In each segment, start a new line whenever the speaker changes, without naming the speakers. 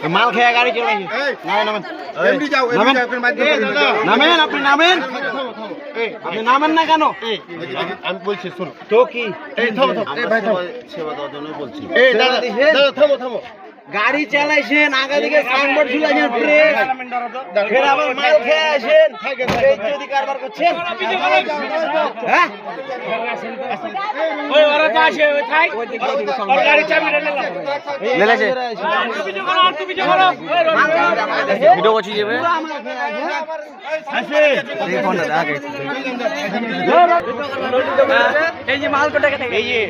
মাল খেয়ে গাড়ি চলাই নামেন আপনি নামেন আপনি নামেন না কেন
আমি বলছি শোনো
তো কি
সেবা দেওয়ার জন্য বলছি থামো
গাড়ি চালাইছেন আগে দিকে সাইনবোর্ড ঝুলাইছেন প্রেস ফের আবার মাল খেয়ে আসেন যদি কারবার করছেন হ্যাঁ
ওই ওরা তো আসে ওই থাই ওর গাড়ি চাবিটা
লেলেছে
ভিডিও করছি যাবে
আসে
এই ফোনটা আগে এই যে মাল কোটা কেটে
এই যে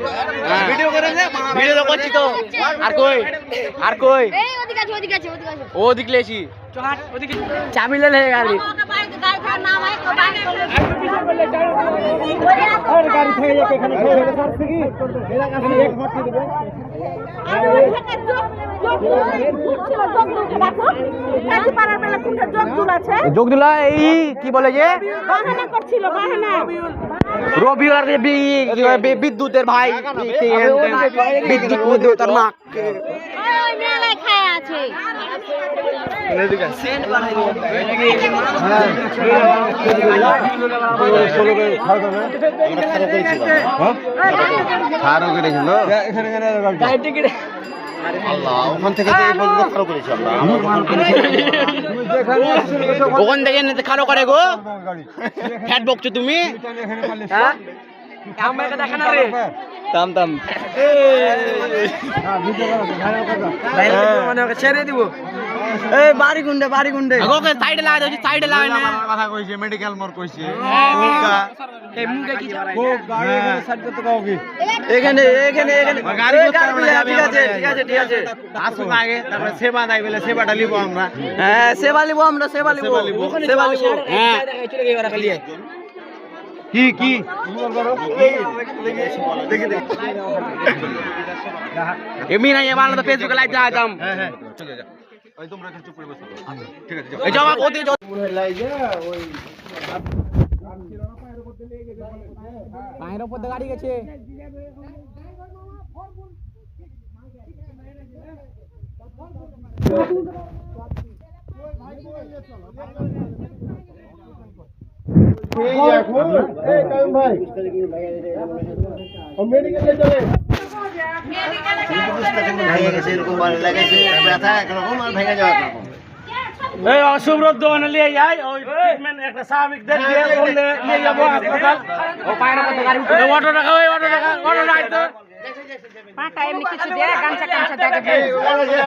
ভিডিও করে দে ভিডিও করছি তো আর কই
এই ওদিকে আছে
ও দিক লেছি চহাট ওদিকে চাবি লে গাড়ি
গাড়ি থেকে যাকে এখানে খেয়ে সার থেকে এরা কাছে এক মাটি দেবে
যোগ দিলা এই কি বলে যে
বাহানা করছিল বাহানা
রবিবার বিদ্যুতের ভাই বিদ্যুতের মা
ওই মেলায় খায় আছে
খারাপ করেছিল আল্লাহ ওখান থেকে খারাপ করেছি
ওখান থেকে খালো করে গো ফ্যাট বকছো তুমি হ্যাঁ আমাকে দেখা না রে তাম তাম মানে ওকে ছেড়ে দিব এই বাড়ি গুন্ডে ওকে সাইডে লাগা দাও সাইডে লাগা না
কথা কইছে মেডিকেল মোর কইছে
এই মুখে কি
খুব গাড়ি সাইড করতে কও কি
এখানে
গাড়ি
ঠিক আছে
আসুন আগে তারপরে সেবা নাই বলে সেবাটা লিব আমরা
হ্যাঁ সেবা লিব হ্যাঁ চলে গই ওরা খালি
কি
এমনি নাই এবার তো ফেসবুকে লাইভ দিতাম
হ্যাঁ চলে যা ওই তোমরা একটু চুপ করে বসো ঠিক আছে
এই জবাব ওতে পায়ের উপর দিয়ে গাড়ি গেছে সুব্রত দোকানে নিয়ে যাই ওই ট্রিটমেন্ট একটা স্বাভাবিক দেখ দিয়ে নিয়ে যাবো হাসপাতাল ও পায়ের মধ্যে গাড়ি অটো টাকা আইতো
পাটা এমনি কিছু দিয়ে গামছা দেখে